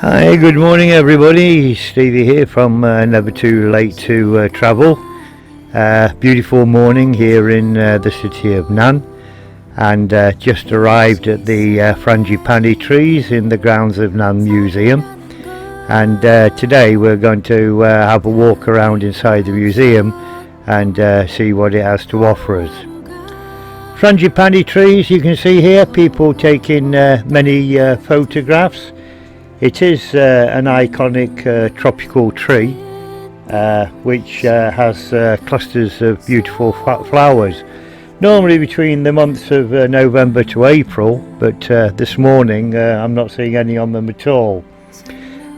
Hi, good morning everybody. Stevie here from Never Too Late to Travel. Beautiful morning here in the city of Nan, and just arrived at the Frangipani Trees in the grounds of Nan Museum. And today we're going to have a walk around inside the museum and see what it has to offer us. Frangipani Trees, you can see here, people taking many photographs. It is an iconic tropical tree which has clusters of beautiful flowers, normally between the months of November to April, but this morning I'm not seeing any on them at all.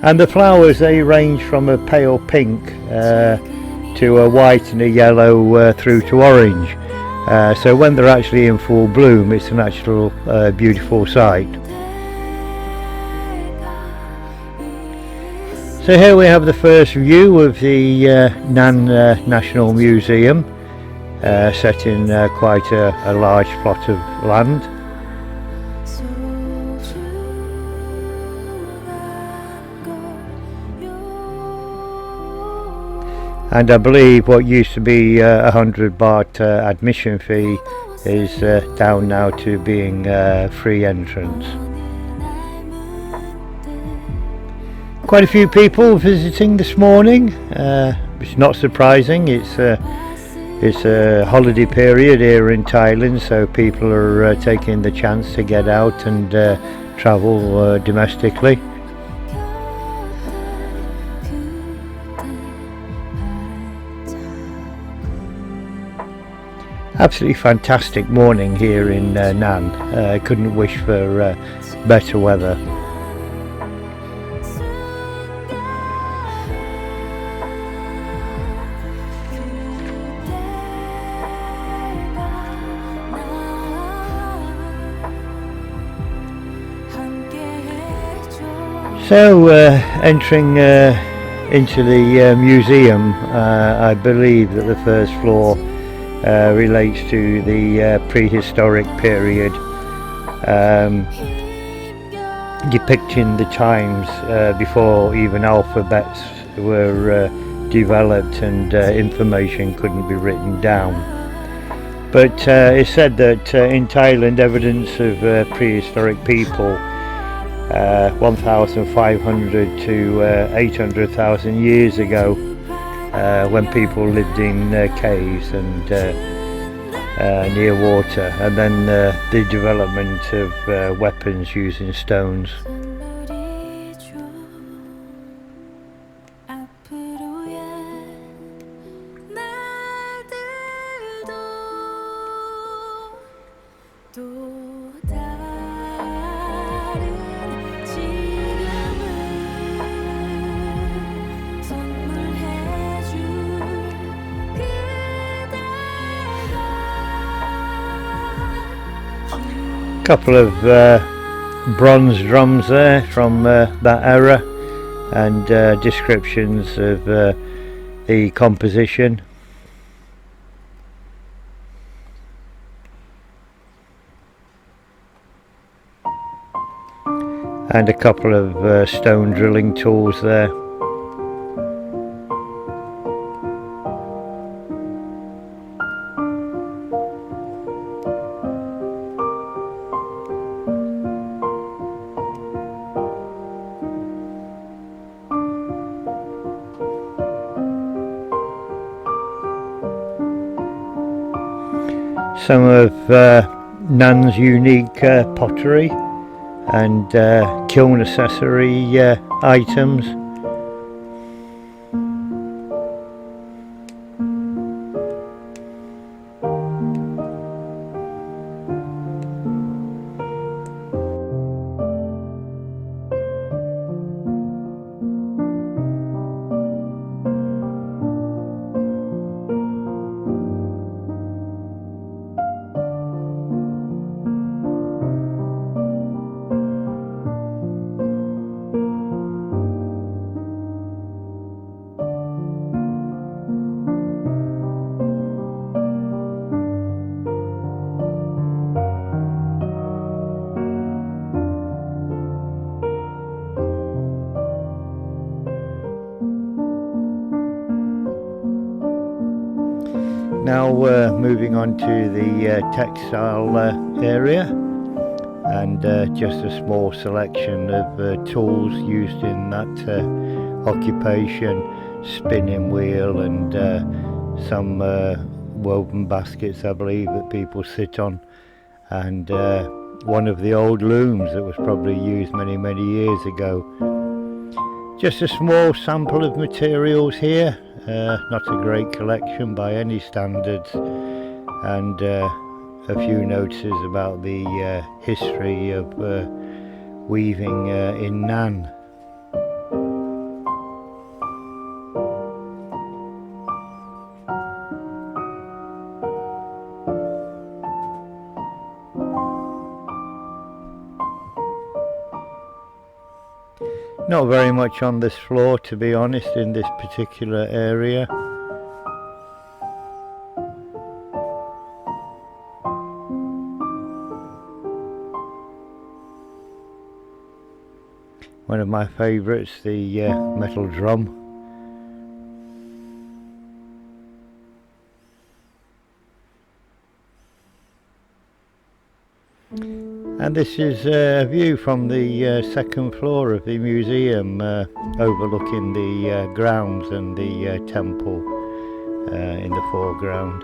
And the flowers, they range from a pale pink to a white and a yellow through to orange. So when they're actually in full bloom, it's an actual beautiful sight. So here we have the first view of the Nan National Museum, set in quite a large plot of land. And I believe what used to be 100 baht admission fee is down now to being free entrance. Quite a few people visiting this morning. It's not surprising. It's a holiday period here in Thailand, so people are taking the chance to get out and travel domestically. Absolutely fantastic morning here in Nan. Couldn't wish for better weather. So entering into the museum, I believe that the first floor relates to the prehistoric period, depicting the times before even alphabets were developed and information couldn't be written down. But it's said that in Thailand, evidence of prehistoric people 1,500 to 800,000 years ago, when people lived in caves and near water, and then the development of weapons using stones. Couple of bronze drums there from that era, and descriptions of the composition. And a couple of stone drilling tools there. Some of Nan's unique pottery and kiln accessory items. Now moving on to the textile area, and just a small selection of tools used in that occupation, spinning wheel and some woven baskets, I believe, that people sit on, and one of the old looms that was probably used many years ago. Just a small sample of materials here, not a great collection by any standards, and a few notices about the history of weaving in Nan. Not very much on this floor, to be honest, in this particular area. One of my favourites, the metal drum. And this is a view from the second floor of the museum, overlooking the grounds and the temple in the foreground.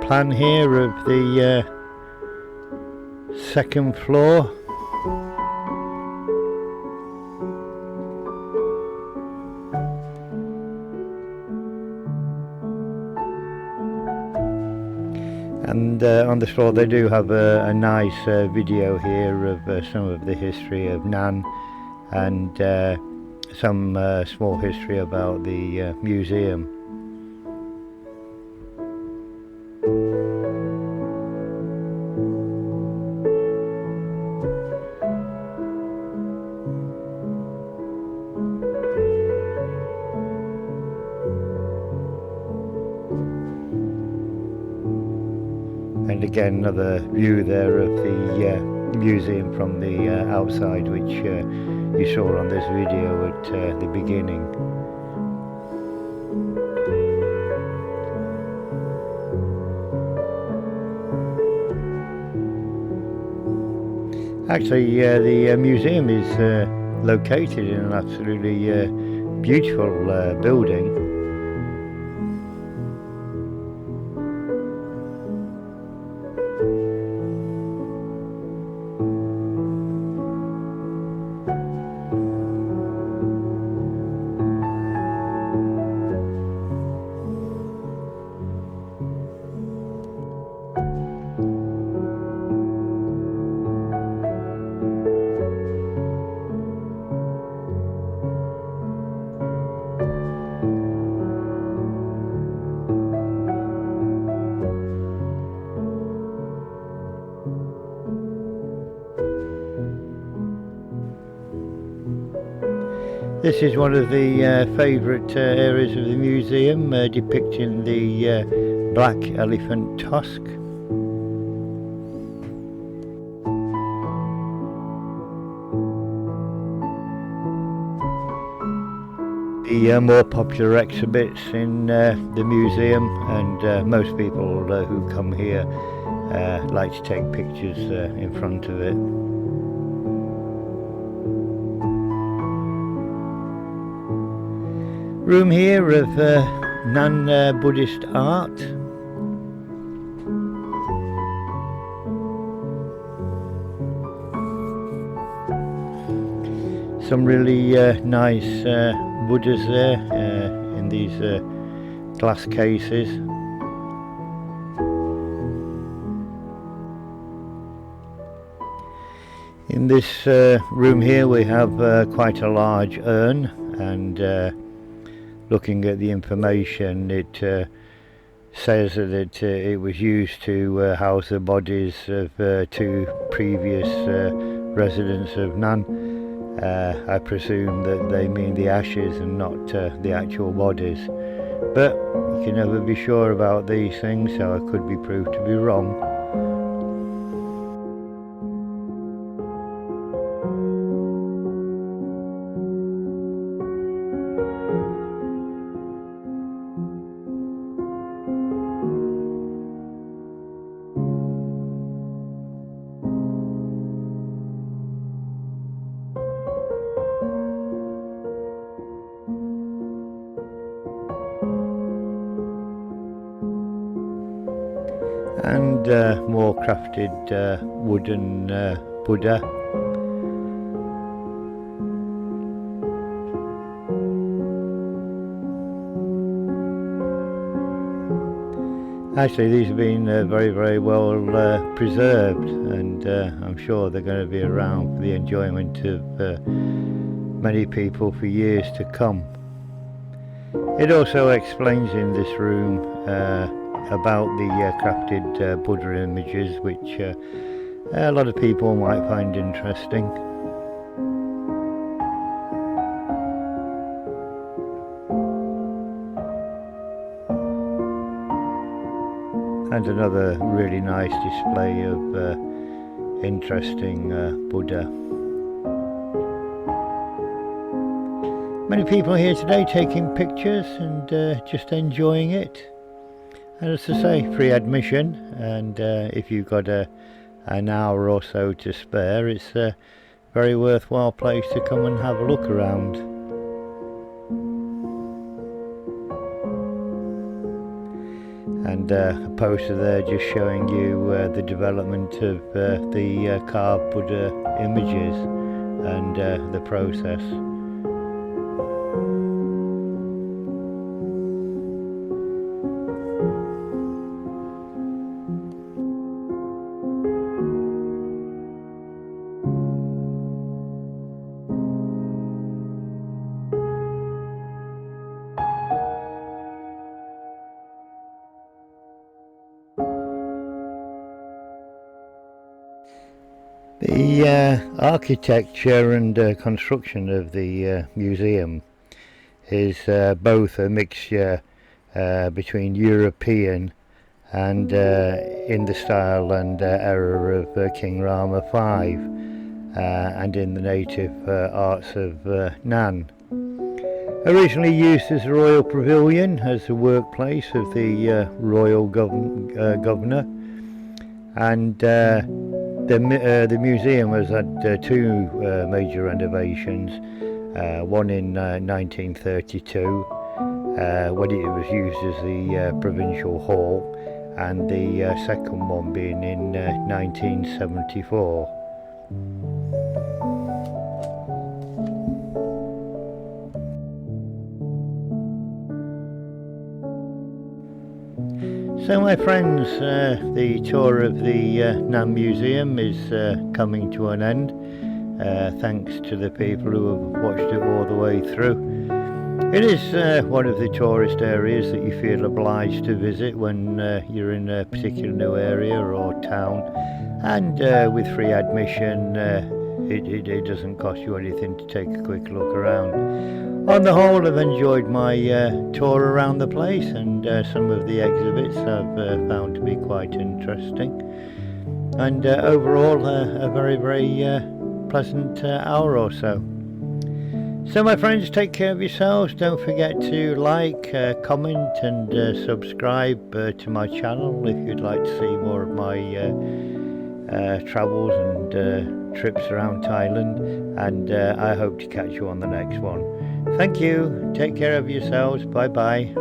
Plan here of the second floor. And on this floor they do have a nice video here of some of the history of Nan, and some small history about the museum. And again, another view there of the museum from the outside, which you saw on this video at the beginning. Actually, the museum is located in an absolutely beautiful building. This is one of the favourite areas of the museum, depicting the black elephant tusk. The more popular exhibits in the museum, and most people who come here like to take pictures in front of it. Room here of Nan Buddhist art. Some really nice Buddhas there in these glass cases. In this room here we have quite a large urn, and looking at the information, it says that it was used to house the bodies of two previous residents of Nan. I presume that they mean the ashes and not the actual bodies. but you can never be sure about these things, so I could be proved to be wrong. And more crafted wooden Buddha. Actually, these have been very well preserved, and I'm sure they're going to be around for the enjoyment of many people for years to come. It also explains in this room about the crafted Buddha images, which a lot of people might find interesting. And another really nice display of interesting Buddha. Many people here today taking pictures and just enjoying it. And as I say, free admission, and if you've got an hour or so to spare, it's a very worthwhile place to come and have a look around. And a poster there just showing you the development of the carved Buddha images and the process. The architecture and construction of the museum is both a mixture between European and in the style and era of King Rama V and in the native arts of Nan. Originally used as a royal pavilion, as a workplace of the royal governor, and the museum has had two major renovations, one in 1932 when it was used as the provincial hall, and the second one being in 1974. So my friends, the tour of the Nan Museum is coming to an end, thanks to the people who have watched it all the way through. It is one of the tourist areas that you feel obliged to visit when you're in a particular new area or town, and with free admission it doesn't cost you anything to take a quick look around. On the whole, I've enjoyed my tour around the place, and some of the exhibits I've found to be quite interesting, and overall a very pleasant hour or so. So my friends, take care of yourselves. Don't forget to like, comment and subscribe to my channel if you'd like to see more of my travels and trips around Thailand, and I hope to catch you on the next one. Thank you. Take care of yourselves. Bye bye.